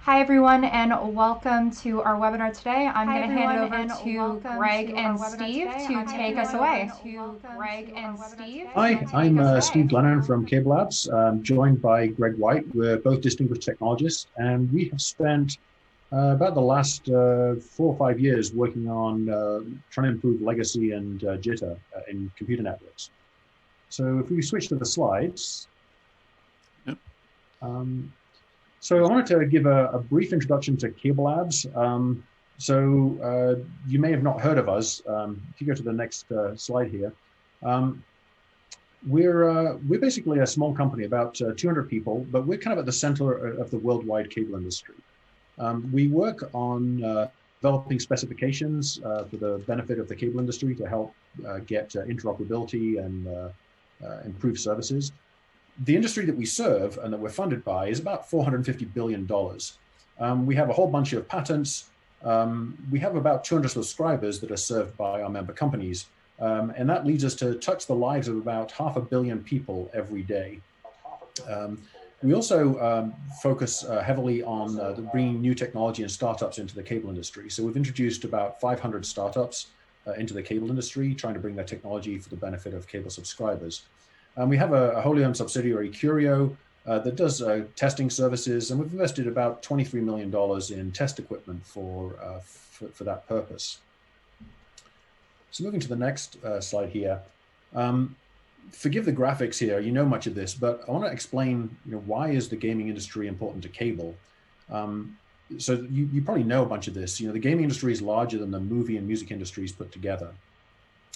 Hi everyone, and welcome to our webinar today. I'm going to hand it over to Greg and Steve to take us away. Hi, I'm Steve Glennon from CableLabs, joined by Greg White. We're both distinguished technologists, and we have spent about the last 4 or 5 years working on trying to improve legacy and jitter in computer networks. So if we switch to the slides. Yep. So I wanted to give a brief introduction to CableLabs. You may have not heard of us. If you go to the next slide here. We're basically a small company, about 200 people, but we're kind of at the center of the worldwide cable industry. We work on developing specifications for the benefit of the cable industry to help get interoperability and improve services. The industry that we serve and that we're funded by is about $450 billion. We have a whole bunch of patents. We have about 200 subscribers that are served by our member companies. And that leads us to touch the lives of about 500 million people every day. We also focus heavily on bringing new technology and startups into the cable industry. So we've introduced about 500 startups into the cable industry, trying to bring their technology for the benefit of cable subscribers. We have a wholly owned subsidiary, Curio, that does testing services, and we've invested about $23 million in test equipment for that purpose. So moving to the next slide here. Forgive the graphics here, you know much of this, but I want to explain why is the gaming industry important to cable. So you probably know a bunch of this. The gaming industry is larger than the movie and music industries put together.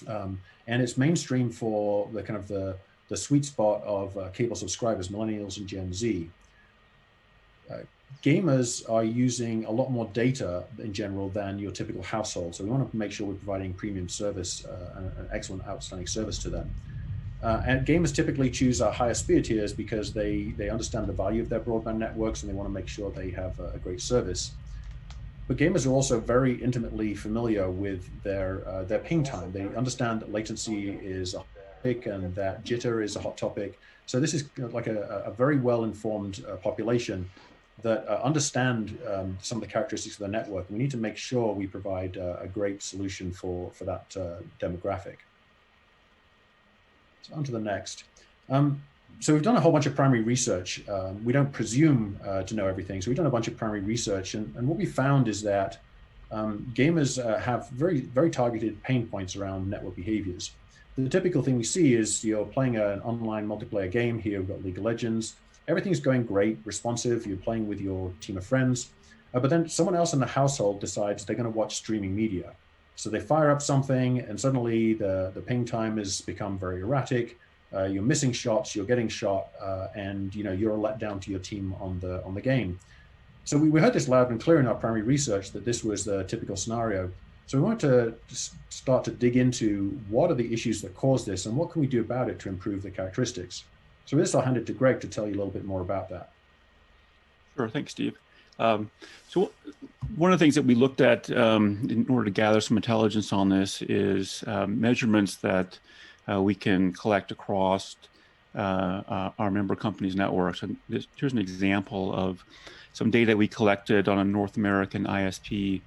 And it's mainstream for the kind of the sweet spot of cable subscribers, millennials and Gen Z. Gamers are using a lot more data in general than your typical household. So we want to make sure we're providing premium service, an excellent, outstanding service to them. And gamers typically choose our higher speed tiers because they understand the value of their broadband networks and they want to make sure they have a great service. But gamers are also very intimately familiar with their ping time. They understand that latency is a topic and that jitter is a hot topic. So this is like a very well-informed population that understand some of the characteristics of the network. We need to make sure we provide a great solution for that demographic. So on to the next. So we've done a whole bunch of primary research. We don't presume to know everything. So we've done a bunch of primary research. And what we found is that gamers have very, very targeted pain points around network behaviors. The typical thing we see is you're playing an online multiplayer game. Here we've got League of Legends. Everything's going great, responsive. You're playing with your team of friends. But then someone else in the household decides they're going to watch streaming media. So they fire up something and suddenly the ping time has become very erratic. You're missing shots, you're getting shot, and you're let down to your team on the game. So we heard this loud and clear in our primary research that this was the typical scenario. So we wanted to start to dig into what are the issues that cause this and what can we do about it to improve the characteristics. So with this, I'll hand it to Greg to tell you a little bit more about that. Sure, thanks, Steve. So one of the things that we looked at in order to gather some intelligence on this is measurements that we can collect across our member companies' networks. And here's an example of some data we collected on a North American ISP.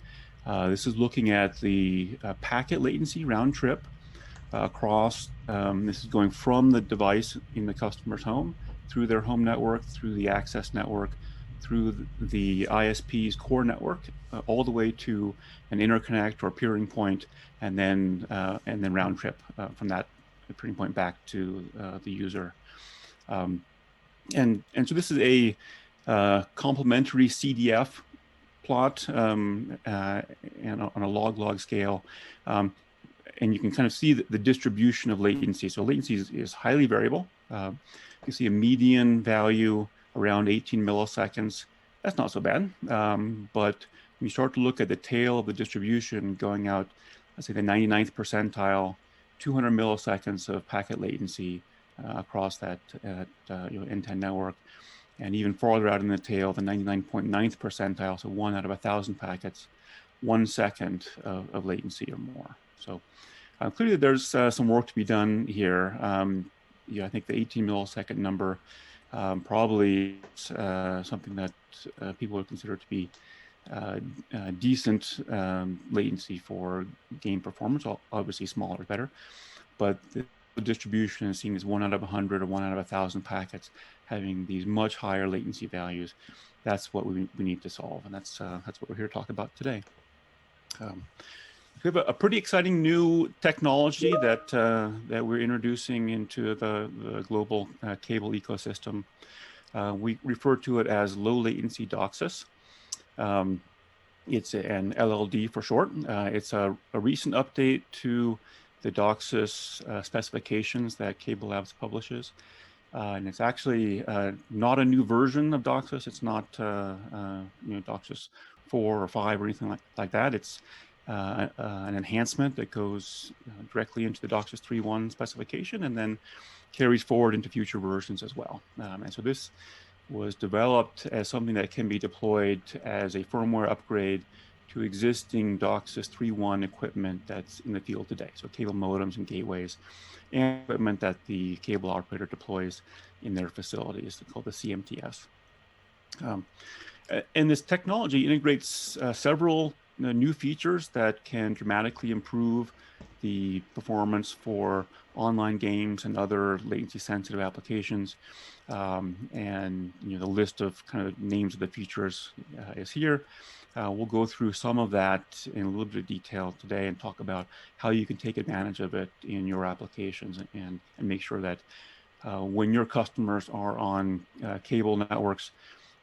This is looking at the packet latency round trip across. This is going from the device in the customer's home through their home network, through the access network, through the ISP's core network, all the way to an interconnect or peering point, and then round trip from that peering point back to the user. And so this is a complementary CDF plot and on a log scale. And you can kind of see the distribution of latency. So latency is highly variable. You see a median value around 18 milliseconds. That's not so bad. But when you start to look at the tail of the distribution going out, let's say the 99th percentile, 200 milliseconds of packet latency across that N10 network. And even farther out in the tail, the 99.9th percentile, so 1 out of 1,000 packets, 1 second of latency or more. So clearly there's some work to be done here. I think the 18 millisecond number probably something that people would consider to be decent latency for game performance. Obviously, smaller is better, but the distribution is seen as 1 out of 100 or 1 out of 1,000 packets having these much higher latency values. That's what we need to solve, and that's what we're here to talk about today. We have a pretty exciting new technology that that we're introducing into the global cable ecosystem. We refer to it as low latency DOCSIS. It's an LLD for short. It's a recent update to the DOCSIS specifications that CableLabs publishes. And it's actually not a new version of DOCSIS. It's not DOCSIS 4 or 5 or anything like that. It's an enhancement that goes directly into the DOCSIS 3.1 specification and then carries forward into future versions as well. And so this was developed as something that can be deployed as a firmware upgrade to existing DOCSIS 3.1 equipment that's in the field today. So cable modems and gateways and equipment that the cable operator deploys in their facilities. It's called the CMTS. And this technology integrates several new features that can dramatically improve the performance for online games and other latency sensitive applications. And the list of kind of names of the features is here. We'll go through some of that in a little bit of detail today and talk about how you can take advantage of it in your applications and make sure that when your customers are on cable networks,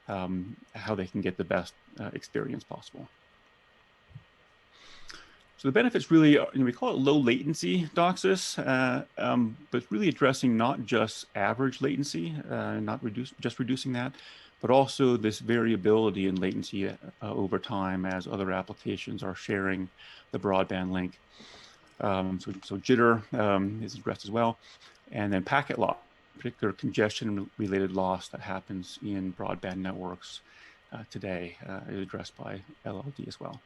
how they can get the best experience possible. So the benefits really, we call it low latency DOCSIS, but it's really addressing not just average latency, not just reducing that, but also this variability in latency over time as other applications are sharing the broadband link. So Jitter is addressed as well, and then packet loss, particular congestion-related loss that happens in broadband networks today is addressed by LLD as well.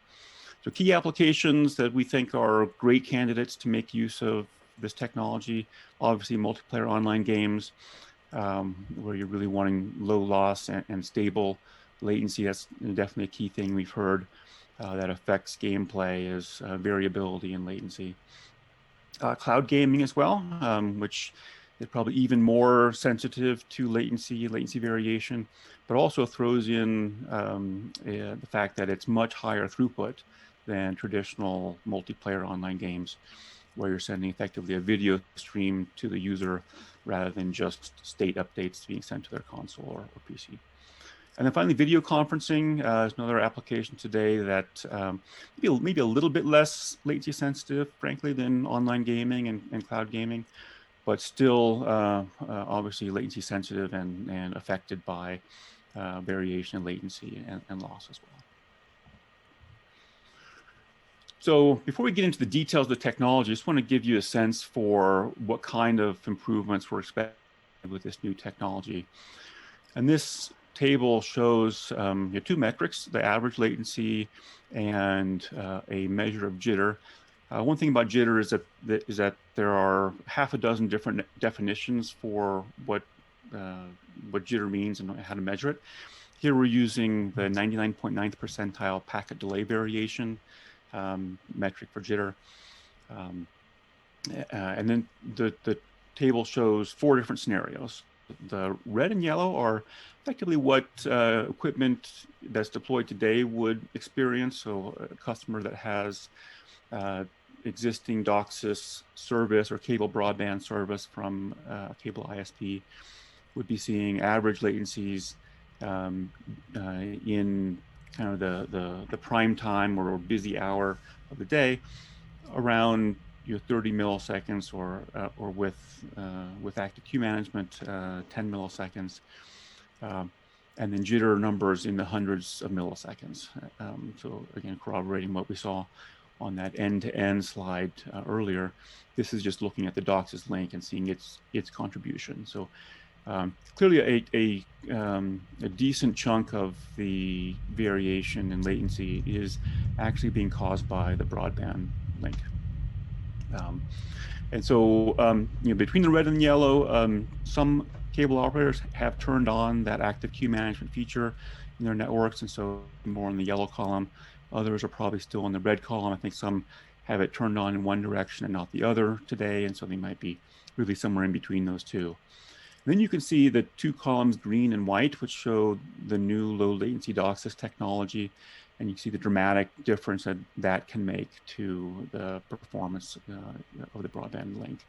So key applications that we think are great candidates to make use of this technology, obviously multiplayer online games, where you're really wanting low loss and stable latency. That's definitely a key thing we've heard that affects gameplay is variability in latency. Cloud gaming as well, which is probably even more sensitive to latency variation, but also throws in the fact that it's much higher throughput than traditional multiplayer online games, where you're sending effectively a video stream to the user rather than just state updates being sent to their console or PC. And then finally, video conferencing is another application today that maybe a little bit less latency sensitive, frankly, than online gaming and cloud gaming, but still obviously latency sensitive and affected by variation in latency and loss as well. So before we get into the details of the technology, I just want to give you a sense for what kind of improvements we're expecting with this new technology. And this table shows two metrics, the average latency and a measure of jitter. One thing about jitter is that there are half a dozen different definitions for what jitter means and how to measure it. Here we're using the 99.9th percentile packet delay variation metric for jitter. And then the table shows 4 different scenarios. The red and yellow are effectively what equipment that's deployed today would experience. So a customer that has existing DOCSIS service or cable broadband service from a cable ISP would be seeing average latencies in kind of the prime time or busy hour of the day around 30 milliseconds or with active queue management 10 milliseconds, and then jitter numbers in the hundreds of milliseconds. So again, corroborating what we saw on that end-to-end slide earlier. This is just looking at the DOCSIS link and seeing its contribution. So clearly a decent chunk of the variation in latency is actually being caused by the broadband link. And so, between the red and the yellow, some cable operators have turned on that active queue management feature in their networks, and so more in the yellow column. Others are probably still in the red column. I think some have it turned on in one direction and not the other today, and so they might be really somewhere in between those two. And then you can see the two columns, green and white, which show the new low latency DOCSIS technology. And you can see the dramatic difference that that can make to the performance of the broadband link.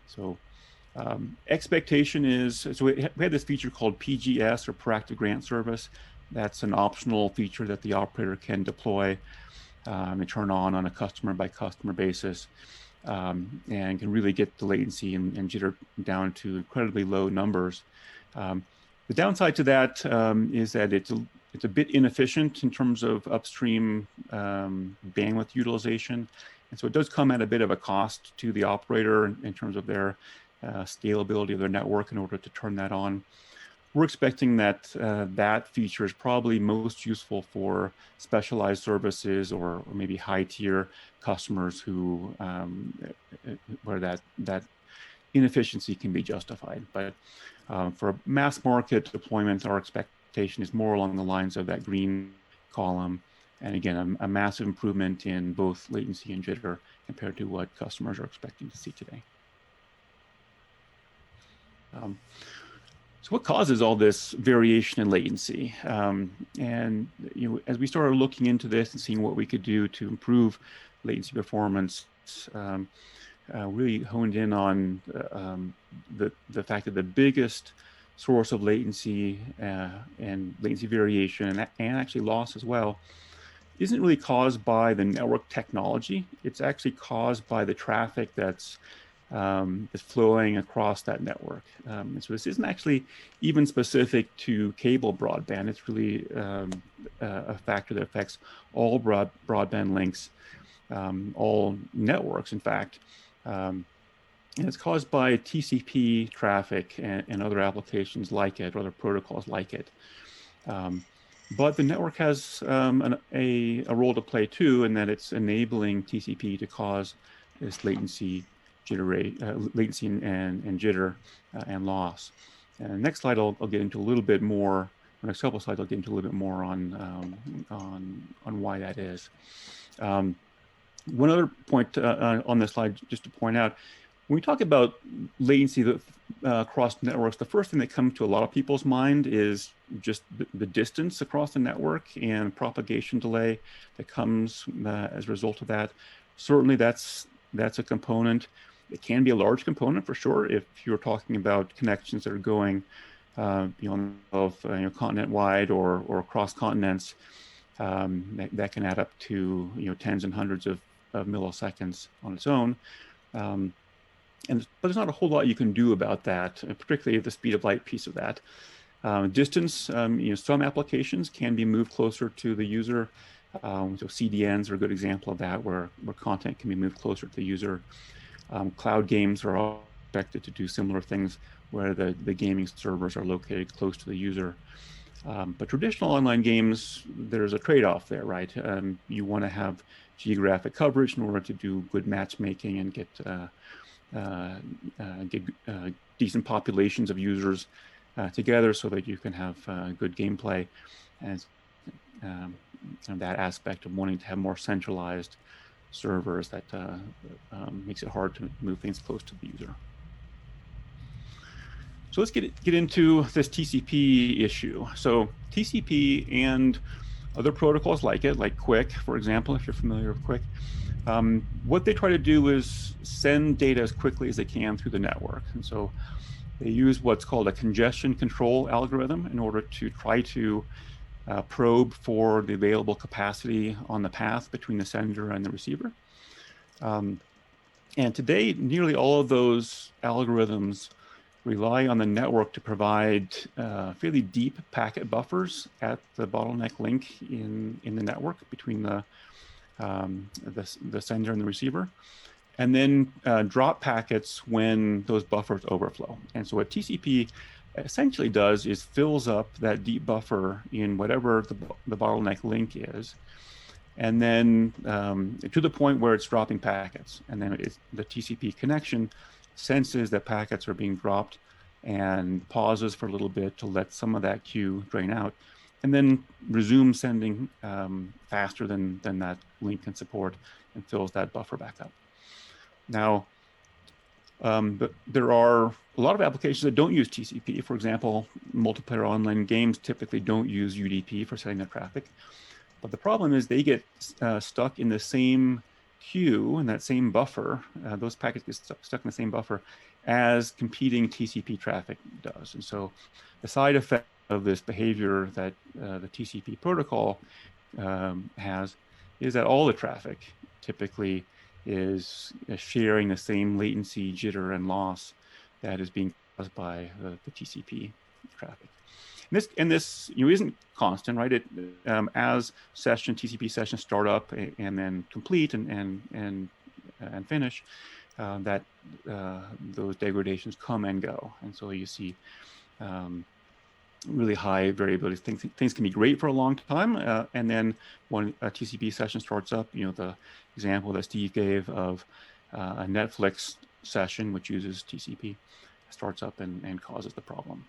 So expectation is, so we had this feature called PGS, or Proactive Grant Service. That's an optional feature that the operator can deploy and turn on a customer by customer basis, and can really get the latency and jitter down to incredibly low numbers. The downside to that is that it's a bit inefficient in terms of upstream bandwidth utilization. And so it does come at a bit of a cost to the operator in terms of their scalability of their network in order to turn that on. We're expecting that that feature is probably most useful for specialized services or maybe high tier customers who where that inefficiency can be justified. But for a mass market deployment, our expectation is more along the lines of that green column. And again, a massive improvement in both latency and jitter compared to what customers are expecting to see today. So what causes all this variation in latency? And as we started looking into this and seeing what we could do to improve latency performance, really honed in on the fact that the biggest source of latency and latency variation and actually loss as well isn't really caused by the network technology. It's actually caused by the traffic that's flowing across that network. And so this isn't actually even specific to cable broadband. It's really a factor that affects all broadband links, all networks, in fact. And it's caused by TCP traffic and other applications like it, or other protocols like it. But the network has a role to play too, in that it's enabling TCP to cause this latency latency and jitter and loss. And the next slide, I'll get into a little bit more. The next couple of slides, I'll get into a little bit more on why that is. One other point on this slide, just to point out, when we talk about latency across networks, the first thing that comes to a lot of people's mind is just the distance across the network and propagation delay that comes as a result of that. Certainly, that's a component. It can be a large component for sure if you're talking about connections that are going beyond continent wide or across continents. That can add up to tens and hundreds of milliseconds on its own. But there's not a whole lot you can do about that, particularly the speed of light piece of that. Distance, some applications can be moved closer to the user. So CDNs are a good example of that, where content can be moved closer to the user. Cloud games are all expected to do similar things, where the gaming servers are located close to the user. But traditional online games, there's a trade-off there, right? You want to have geographic coverage in order to do good matchmaking and get decent populations of users together so that you can have good gameplay. And that aspect of wanting to have more centralized servers that makes it hard to move things close to the user. So let's get into this TCP issue. So TCP and other protocols like it, like QUIC, for example, if you're familiar with QUIC, what they try to do is send data as quickly as they can through the network. And so they use what's called a congestion control algorithm in order to try to probe for the available capacity on the path between the sender and the receiver. And today, nearly all of those algorithms rely on the network to provide fairly deep packet buffers at the bottleneck link in the network between the sender and the receiver, and then drop packets when those buffers overflow. And so what TCP essentially does is fills up that deep buffer in whatever the bottleneck link is, and then to the point where it's dropping packets. And then the TCP connection senses that packets are being dropped and pauses for a little bit to let some of that queue drain out, and then resumes sending faster than that link can support and fills that buffer back up. Now, but there are a lot of applications that don't use TCP. For example, multiplayer online games typically don't use UDP for setting their traffic. But the problem is they get stuck in the same queue and that same buffer. Those packets get stuck in the same buffer as competing TCP traffic does. And so the side effect of this behavior that the TCP protocol has is that all the traffic typically is sharing the same latency, jitter, and loss that is being caused by the TCP traffic. And this isn't constant, right? It as TCP sessions start up and then complete and finish, that those degradations come and go, and so you see really high variability. Things can be great for a long time, and then when a TCP session starts up, the example that Steve gave of a Netflix session which uses TCP starts up and causes the problem.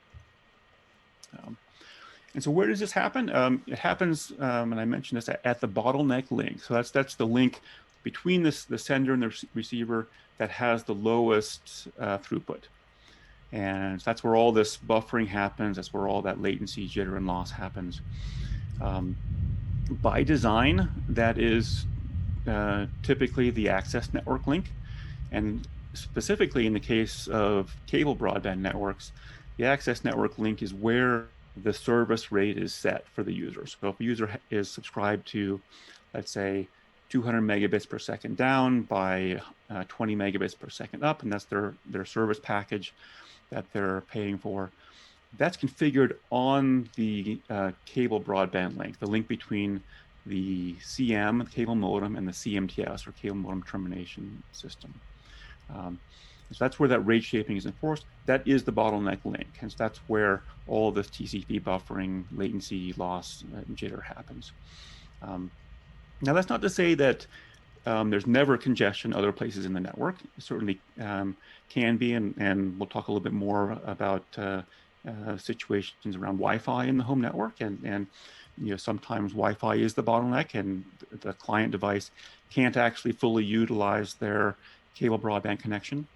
And so where does this happen? It happens, and I mentioned this, at the bottleneck link. So that's the link between the sender and the receiver that has the lowest throughput. And so that's where all this buffering happens. That's where all that latency, jitter, and loss happens. By design, that is typically the access network link. And specifically in the case of cable broadband networks, the access network link is where the service rate is set for the user. So if a user is subscribed to, let's say, 200 megabits per second down by 20 megabits per second up, and that's their service package that they're paying for, that's configured on the cable broadband link, the link between the CM, the cable modem, and the CMTS, or cable modem termination system. So that's where that rate shaping is enforced. That is the bottleneck link. And so that's where all this TCP buffering, latency, loss, and jitter happens. Now, that's not to say that there's never congestion other places in the network. It certainly can be, and we'll talk a little bit more about situations around Wi-Fi in the home network. And sometimes Wi-Fi is the bottleneck, and the client device can't actually fully utilize their cable broadband connection.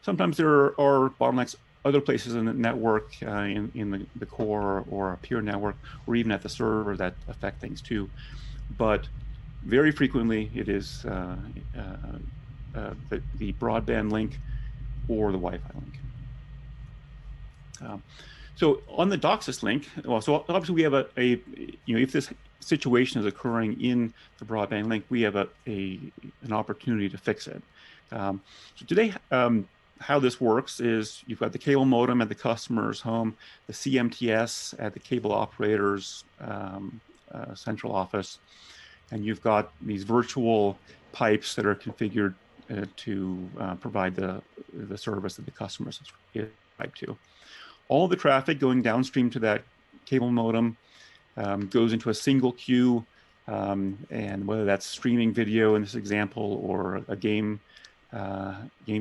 Sometimes there are bottlenecks other places in the network, in the core or a peer network, or even at the server, that affect things too. But very frequently, it is the broadband link or the Wi-Fi link. So on the DOCSIS link, well, so obviously we have if this situation is occurring in the broadband link, we have an opportunity to fix it. So today, how this works is you've got the cable modem at the customer's home, the CMTS at the cable operator's central office, and you've got these virtual pipes that are configured to provide the service that the customer is subscribed to. All the traffic going downstream to that cable modem goes into a single queue, and whether that's streaming video in this example or a game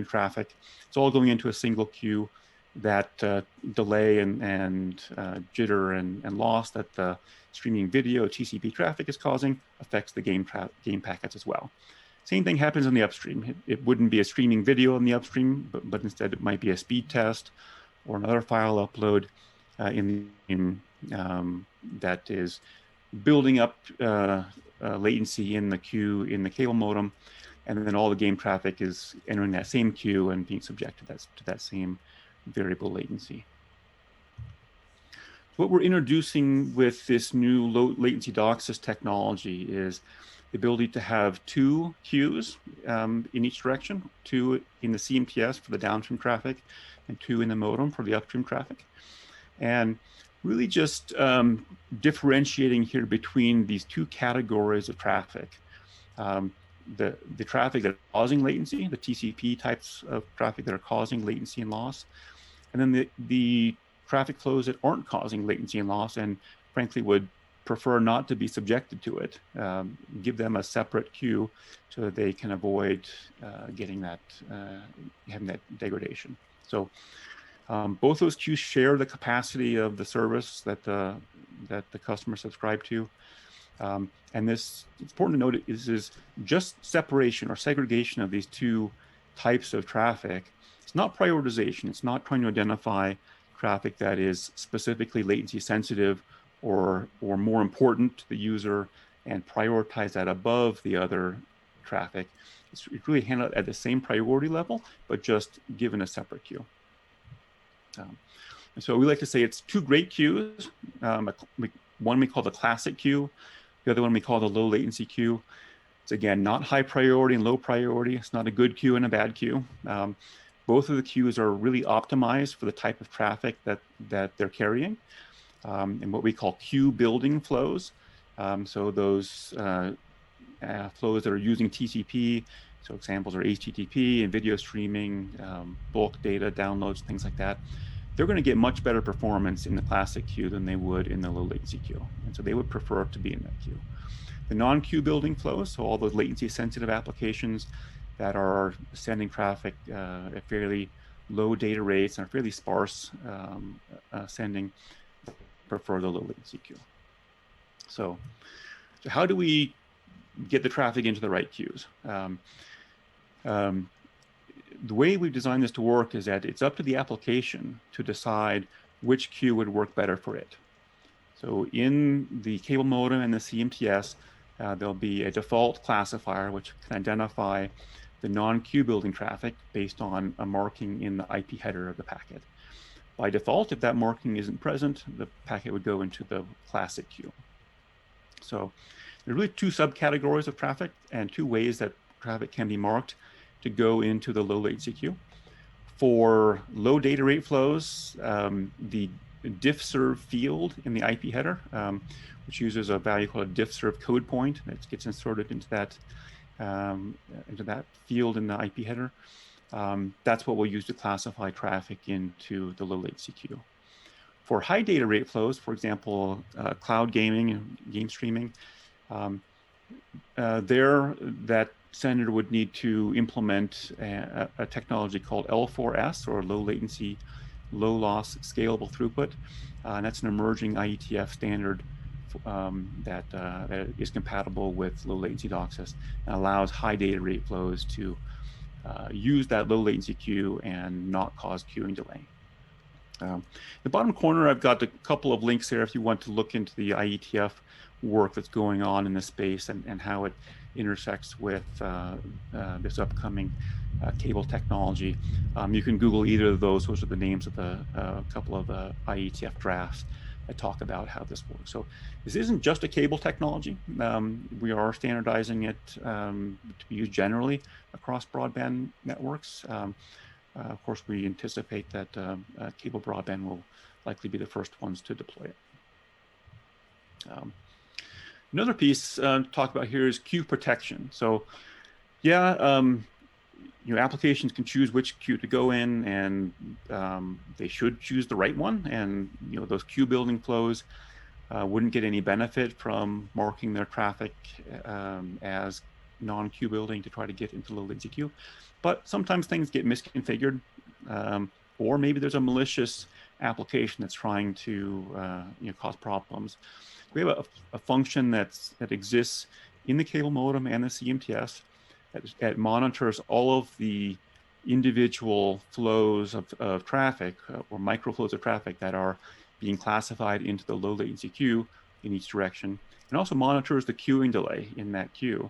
traffic, it's all going into a single queue. That delay and jitter and loss that the streaming video TCP traffic is causing affects the game packets as well. Same thing happens on the upstream. It wouldn't be a streaming video on the upstream, but instead it might be a speed test or another file upload that is building up latency in the queue in the cable modem, and then all the game traffic is entering that same queue and being subjected to that same variable latency. What we're introducing with this new low latency DOCSIS technology is the ability to have two queues in each direction, two in the CMTS for the downstream traffic, and two in the modem for the upstream traffic. And really just differentiating here between these two categories of traffic. The traffic that are causing latency, the TCP types of traffic that are causing latency and loss, and then the traffic flows that aren't causing latency and loss, and frankly would prefer not to be subjected to it. Give them a separate queue so that they can avoid getting that, having that degradation. So both those queues share the capacity of the service that the customer subscribed to. And this, it's important to note, is just separation or segregation of these two types of traffic. It's not prioritization. It's not trying to identify traffic that is specifically latency sensitive or more important to the user and prioritize that above the other traffic. It's really handled at the same priority level, but just given a separate queue. And so we like to say it's two great queues. One we call the classic queue. The other one we call the low latency queue. It's again, not high priority and low priority. It's not a good queue and a bad queue. Both of the queues are really optimized for the type of traffic that they're carrying, and what we call queue building flows. So those flows that are using TCP, so examples are HTTP and video streaming, bulk data downloads, things like that. They're going to get much better performance in the classic queue than they would in the low latency queue. And so they would prefer to be in that queue. The non-queue building flows, so all those latency sensitive applications that are sending traffic at fairly low data rates and are fairly sparse sending, prefer the low latency queue. So how do we get the traffic into the right queues? The way we've designed this to work is that it's up to the application to decide which queue would work better for it. So in the cable modem and the CMTS, there'll be a default classifier which can identify the non-queue building traffic based on a marking in the IP header of the packet. By default, if that marking isn't present, the packet would go into the classic queue. So there are really two subcategories of traffic and two ways that traffic can be marked to go into the low latency queue. For low data rate flows, the diffserv field in the IP header, which uses a value called a diffserv code point that gets inserted into that field in the IP header. That's what we'll use to classify traffic into the low latency queue. For high data rate flows, for example, cloud gaming and game streaming, that sender would need to implement a technology called L4S, or low latency, low loss scalable throughput. And that's an emerging IETF standard that is compatible with low latency DOCSIS and allows high data rate flows to use that low latency queue and not cause queuing delay. The bottom corner, I've got a couple of links there if you want to look into the IETF work that's going on in this space and how it intersects with this upcoming cable technology. You can Google either of those. Those are the names of the couple of IETF drafts that talk about how this works. So this isn't just a cable technology. We are standardizing it to be used generally across broadband networks. Of course, we anticipate that cable broadband will likely be the first ones to deploy it. Another piece to talk about here is queue protection. So yeah, applications can choose which queue to go in, and they should choose the right one. And those queue building flows wouldn't get any benefit from marking their traffic as non-queue building to try to get into low latency queue. But sometimes things get misconfigured, or maybe there's a malicious application that's trying to cause problems. We have a function that exists in the cable modem and the CMTS that monitors all of the individual flows of traffic or microflows of traffic that are being classified into the low latency queue in each direction, and also monitors the queuing delay in that queue.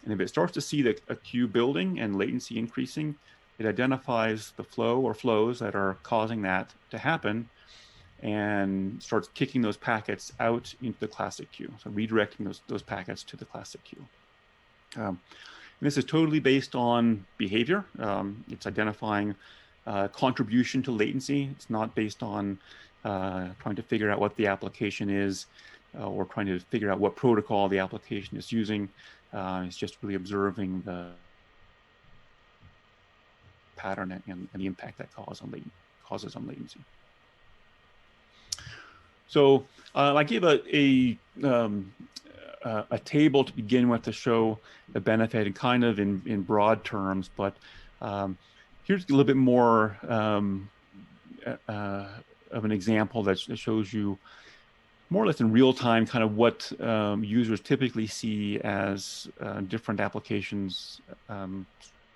And if it starts to see a queue building and latency increasing, it identifies the flow or flows that are causing that to happen and starts kicking those packets out into the classic queue. So redirecting those packets to the classic queue. And this is totally based on behavior. It's identifying contribution to latency. It's not based on trying to figure out what the application is or trying to figure out what protocol the application is using. It's just really observing the pattern and the impact that causes on latency. So I gave a table to begin with to show the benefit and kind of in broad terms, but here's a little bit more of an example that shows you more or less in real time kind of what users typically see as different applications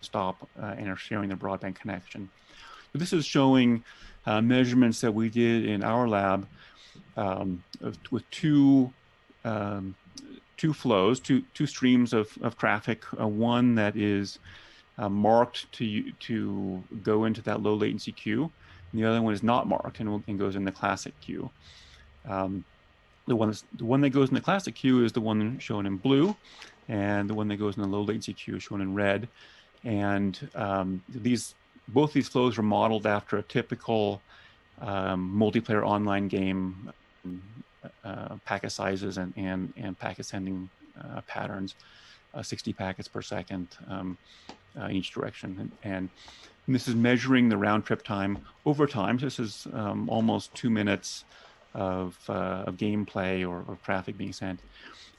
stop and are sharing their broadband connection. So this is showing measurements that we did in our lab with two flows, two streams of traffic. One that is marked to go into that low latency queue, and the other one is not marked and goes in the classic queue. The one that goes in the classic queue is the one shown in blue, and the one that goes in the low latency queue is shown in red. And both these flows were modeled after a typical multiplayer online game packet sizes and packet sending patterns, 60 packets per second in each direction. And this is measuring the round trip time over time. So this is almost 2 minutes of gameplay or traffic being sent.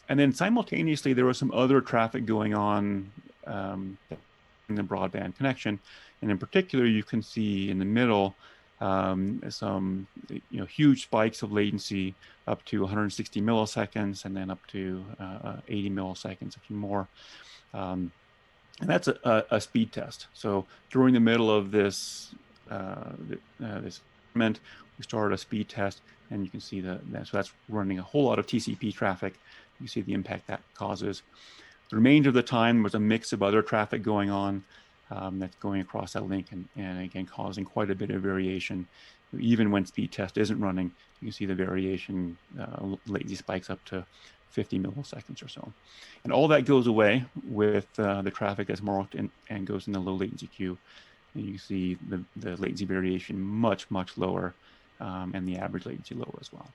And then simultaneously, there was some other traffic going on in the broadband connection. And in particular, you can see in the middle some huge spikes of latency up to 160 milliseconds and then up to 80 milliseconds, a few more. And that's a speed test. So during the middle of this experiment, we started a speed test, and you can see so that's running a whole lot of TCP traffic. You see the impact that causes. The remainder of the time was a mix of other traffic going on that's going across that link and again causing quite a bit of variation. Even when speed test isn't running, you can see the variation, latency spikes up to 50 milliseconds or so. And all that goes away with the traffic that's marked and goes in the low latency queue. And you see the latency variation much, much lower, and the average latency lower as well.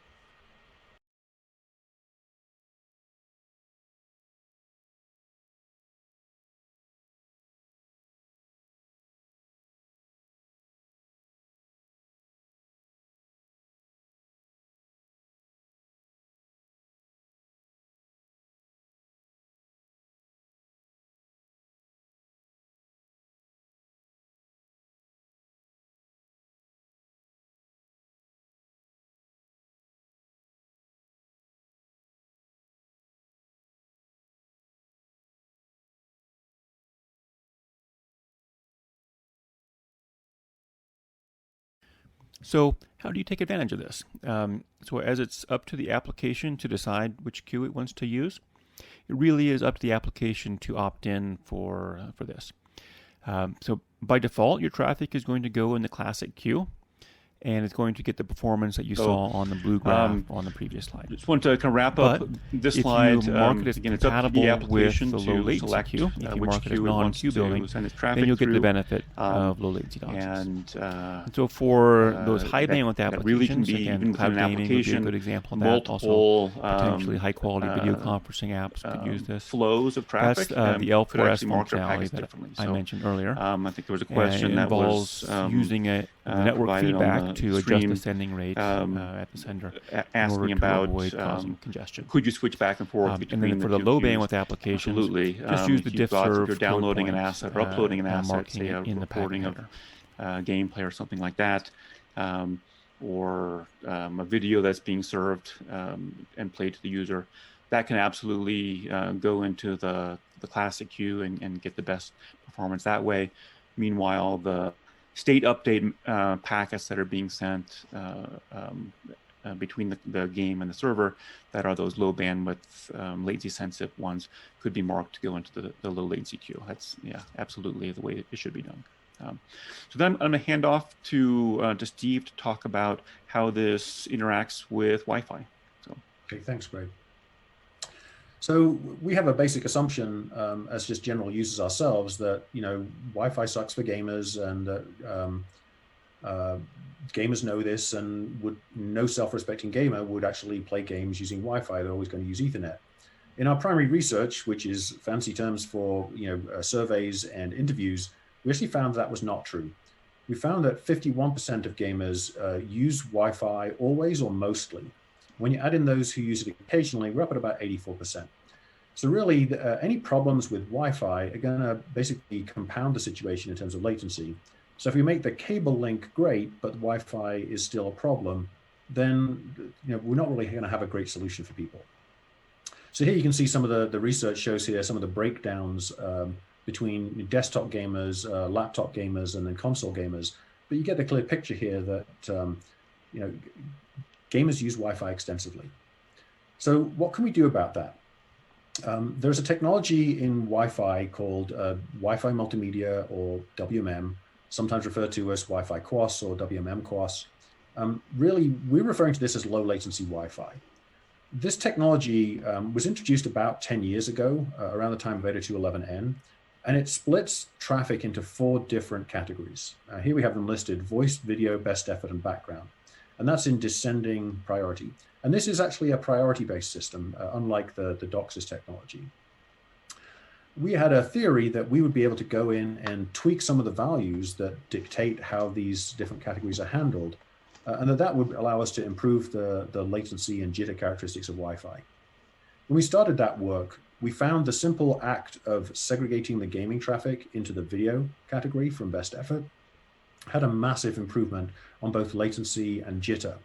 So how do you take advantage of this? So as it's up to the application to decide which queue it wants to use, it really is up to the application to opt in for this. So by default, your traffic is going to go in the classic queue, and it's going to get the performance that you saw on the blue graph on the previous slide. Just want to kind of wrap up this slide. If you mark it as again, it's up to the application with the low latency queue, if you mark it as non-queue building, then you'll get the benefit of low latency DOCSIS. And so for those high bandwidth applications, really can be, again, even cloud gaming would be a good example of that. Also, potentially high quality video conferencing apps could use this. Flows of traffic. That's the L4S functionality that I mentioned earlier. I think there was a question that was using a network feedback to adjust the sending rate at the sender, asking about avoid causing congestion. Could you switch back and forth between and then for the low bandwidth applications, absolutely, just use the diff serve. If you're downloading an asset or uploading an asset, say a in the recording of gameplay or something like that, or a video that's being served and played to the user, that can absolutely go into the classic queue and get the best performance that way. Meanwhile, the state update packets that are being sent between the game and the server that are those low bandwidth, latency sensitive ones could be marked to go into the low latency queue. That's absolutely the way it should be done. So then I'm going to hand off to Steve to talk about how this interacts with Wi-Fi. So. Okay, thanks, Greg. So we have a basic assumption as just general users ourselves that, Wi-Fi sucks for gamers, and that gamers know this, and no self-respecting gamer would actually play games using Wi-Fi. They're always going to use Ethernet. In our primary research, which is fancy terms for surveys and interviews, we actually found that was not true. We found that 51% of gamers use Wi-Fi always or mostly. When you add in those who use it occasionally, we're up at about 84%. So really, any problems with Wi-Fi are going to basically compound the situation in terms of latency. So if we make the cable link great, but Wi-Fi is still a problem, then we're not really going to have a great solution for people. So here you can see some of the research shows here some of the breakdowns between desktop gamers, laptop gamers, and then console gamers. But you get the clear picture here that gamers use Wi-Fi extensively. So what can we do about that? There's a technology in Wi-Fi called Wi-Fi multimedia, or WMM, sometimes referred to as Wi-Fi QoS or WMM QoS. Really, we're referring to this as low latency Wi-Fi. This technology was introduced about 10 years ago, around the time of 802.11n, and it splits traffic into 4 different categories. Here we have them listed: voice, video, best effort, and background. And that's in descending priority. And this is actually a priority-based system, unlike the DOCSIS technology. We had a theory that we would be able to go in and tweak some of the values that dictate how these different categories are handled, and that would allow us to improve the latency and jitter characteristics of Wi-Fi. When we started that work, we found the simple act of segregating the gaming traffic into the video category from best effort had a massive improvement on both latency and jitter.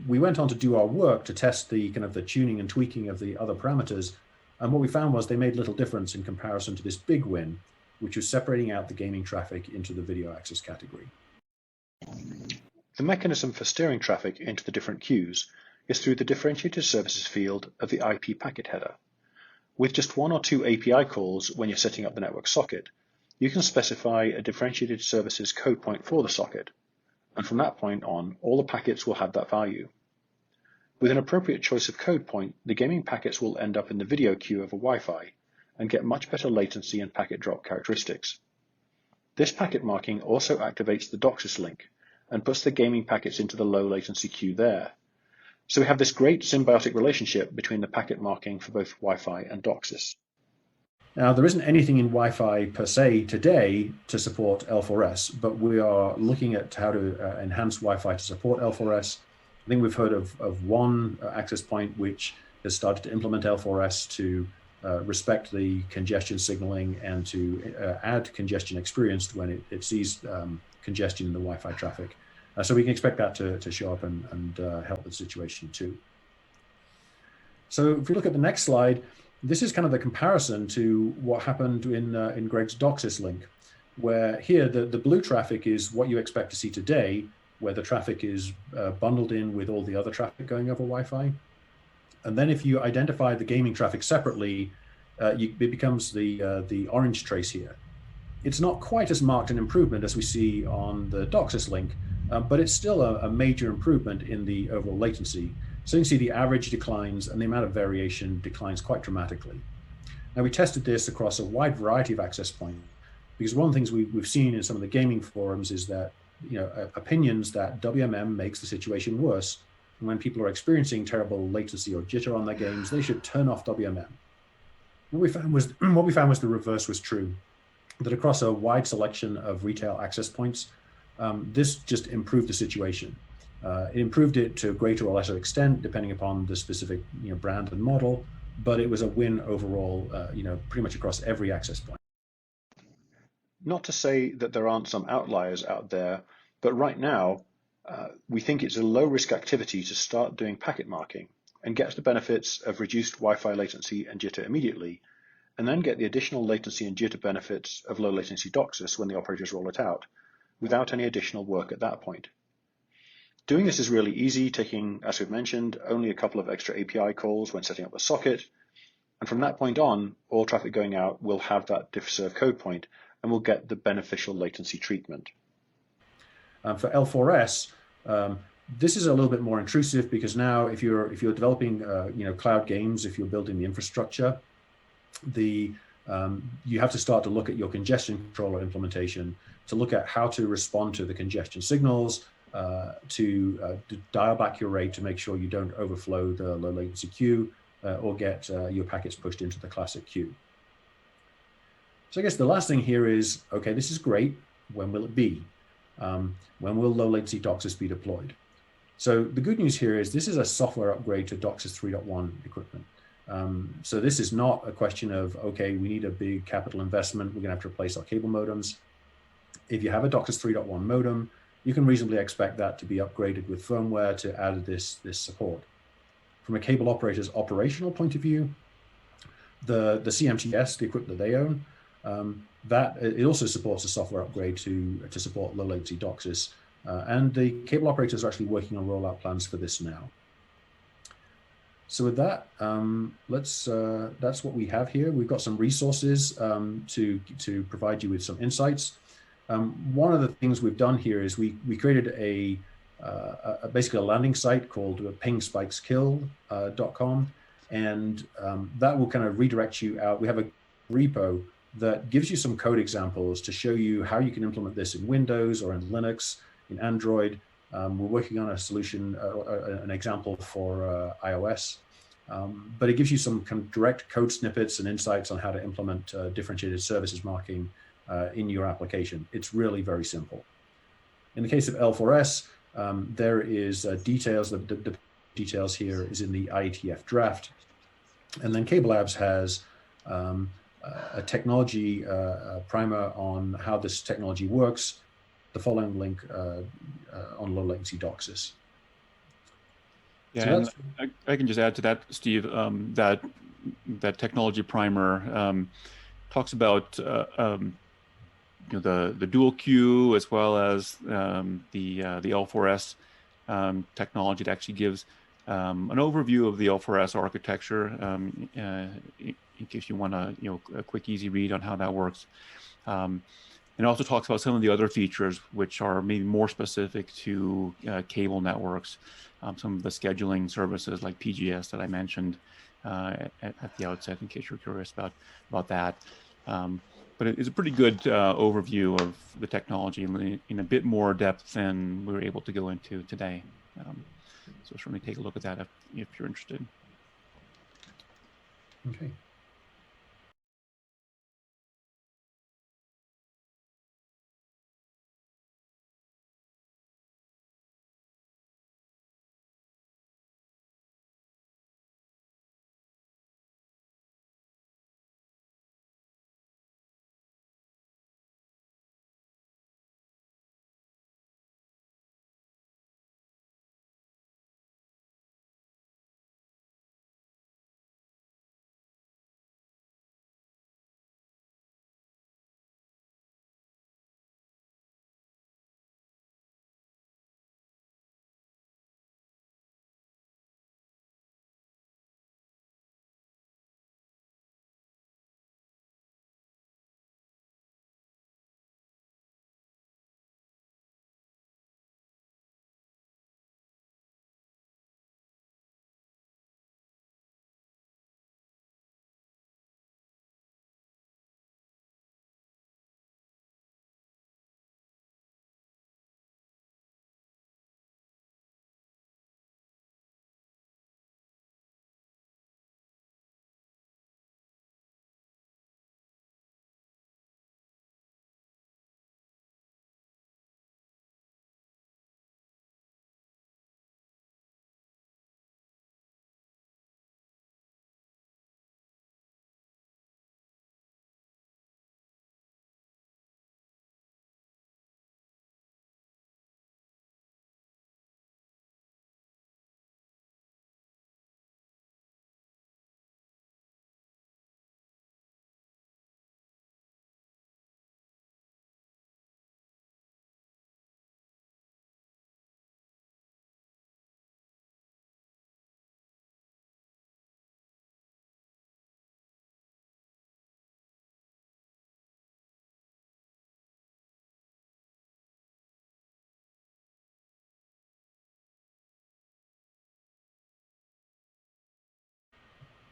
We went on to do our work to test the tuning and tweaking of the other parameters, and what we found was they made little difference in comparison to this big win, which was separating out the gaming traffic into the video access category. The mechanism for steering traffic into the different queues is through the differentiated services field of the IP packet header. With just 1 or 2 API calls when you're setting up the network socket, you can specify a differentiated services code point for the socket, and from that point on, all the packets will have that value. With an appropriate choice of code point, the gaming packets will end up in the video queue of a Wi-Fi and get much better latency and packet drop characteristics. This packet marking also activates the DOCSIS link and puts the gaming packets into the low latency queue there. So we have this great symbiotic relationship between the packet marking for both Wi-Fi and DOCSIS. Now, there isn't anything in Wi-Fi per se today to support L4S, but we are looking at how to enhance Wi-Fi to support L4S. I think we've heard of one access point which has started to implement L4S to respect the congestion signaling and to add congestion experienced when it sees congestion in the Wi-Fi traffic. So we can expect that to show up and help the situation too. So if we look at the next slide, this is kind of the comparison to what happened in Greg's DOCSIS link, where here the blue traffic is what you expect to see today, where the traffic is bundled in with all the other traffic going over Wi-Fi. And then if you identify the gaming traffic separately, it becomes the orange trace here. It's not quite as marked an improvement as we see on the DOCSIS link, but it's still a major improvement in the overall latency. So you can see the average declines and the amount of variation declines quite dramatically. Now we tested this across a wide variety of access points, because one of the things we've seen in some of the gaming forums is that opinions that WMM makes the situation worse, and when people are experiencing terrible latency or jitter on their games, they should turn off WMM. What we found was the reverse was true, that across a wide selection of retail access points, this just improved the situation. It improved it to a greater or lesser extent, depending upon the specific brand and model, but it was a win overall, pretty much across every access point. Not to say that there aren't some outliers out there, but right now, we think it's a low-risk activity to start doing packet marking and get the benefits of reduced Wi-Fi latency and jitter immediately, and then get the additional latency and jitter benefits of low-latency DOCSIS when the operators roll it out, without any additional work at that point. Doing this is really easy, taking, as we've mentioned, only a couple of extra API calls when setting up a socket, and from that point on, all traffic going out will have that diff-serve code point and will get the beneficial latency treatment. For L4S, this is a little bit more intrusive, because now if you're developing cloud games, if you're building the infrastructure, you have to start to look at your congestion controller implementation to look at how to respond to the congestion signals, to dial back your rate to make sure you don't overflow the low latency queue or get your packets pushed into the classic queue. So I guess the last thing here is, okay, this is great. When will it be? When will low latency DOCSIS be deployed? So the good news here is this is a software upgrade to DOCSIS 3.1 equipment. So this is not a question of, okay, we need a big capital investment, we're gonna have to replace our cable modems. If you have a DOCSIS 3.1 modem, you can reasonably expect that to be upgraded with firmware to add this support. From a cable operator's operational point of view, the CMTS, the equipment that they own, that it also supports a software upgrade to support low latency DOCSIS. And the cable operators are actually working on rollout plans for this now. So with that, that's what we have here. We've got some resources to provide you with some insights. One of the things we've done here is we created basically a landing site called pingspikeskill.com, and that will kind of redirect you out. We have a repo that gives you some code examples to show you how you can implement this in Windows or in Linux, in Android. We're working on a solution, an example for iOS, but it gives you some kind of direct code snippets and insights on how to implement differentiated services marking in your application. It's really very simple. In the case of L4S, there is details, the details here is in the IETF draft. And then CableLabs has a technology primer on how this technology works, the following link on low latency DOCSIS. Yeah, so and I can just add to that, Steve, that technology primer talks about the dual queue as well as the L4S technology. That actually gives an overview of the L4S architecture in case you want a quick, easy read on how that works. And also talks about some of the other features which are maybe more specific to cable networks, some of the scheduling services like PGS that I mentioned at the outset, in case you're curious about that. But it's a pretty good overview of the technology in a bit more depth than we were able to go into today. So certainly take a look at that if you're interested. Okay.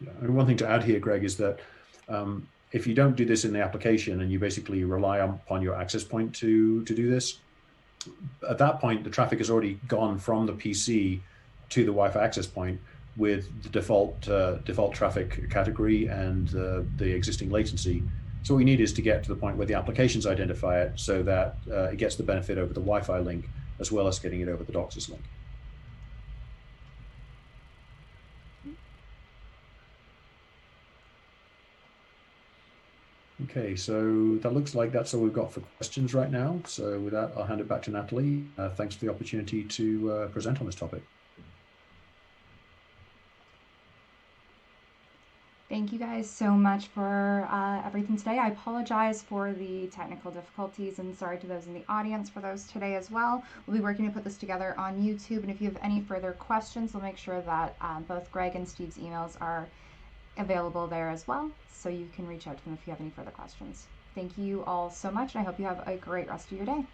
Yeah. And one thing to add here, Greg, is that if you don't do this in the application and you basically rely upon your access point to do this, at that point, the traffic has already gone from the PC to the Wi-Fi access point with the default traffic category and the existing latency. So what we need is to get to the point where the applications identify it so that it gets the benefit over the Wi-Fi link as well as getting it over the DOCSIS link. Okay, so that looks like that's all we've got for questions right now. So with that, I'll hand it back to Natalie. Thanks for the opportunity to present on this topic. Thank you guys so much for everything today. I apologize for the technical difficulties, and sorry to those in the audience for those today as well. We'll be working to put this together on YouTube, and if you have any further questions, we'll make sure that both Greg and Steve's emails are available there as well, so you can reach out to them if you have any further questions. Thank you all so much, and I hope you have a great rest of your day.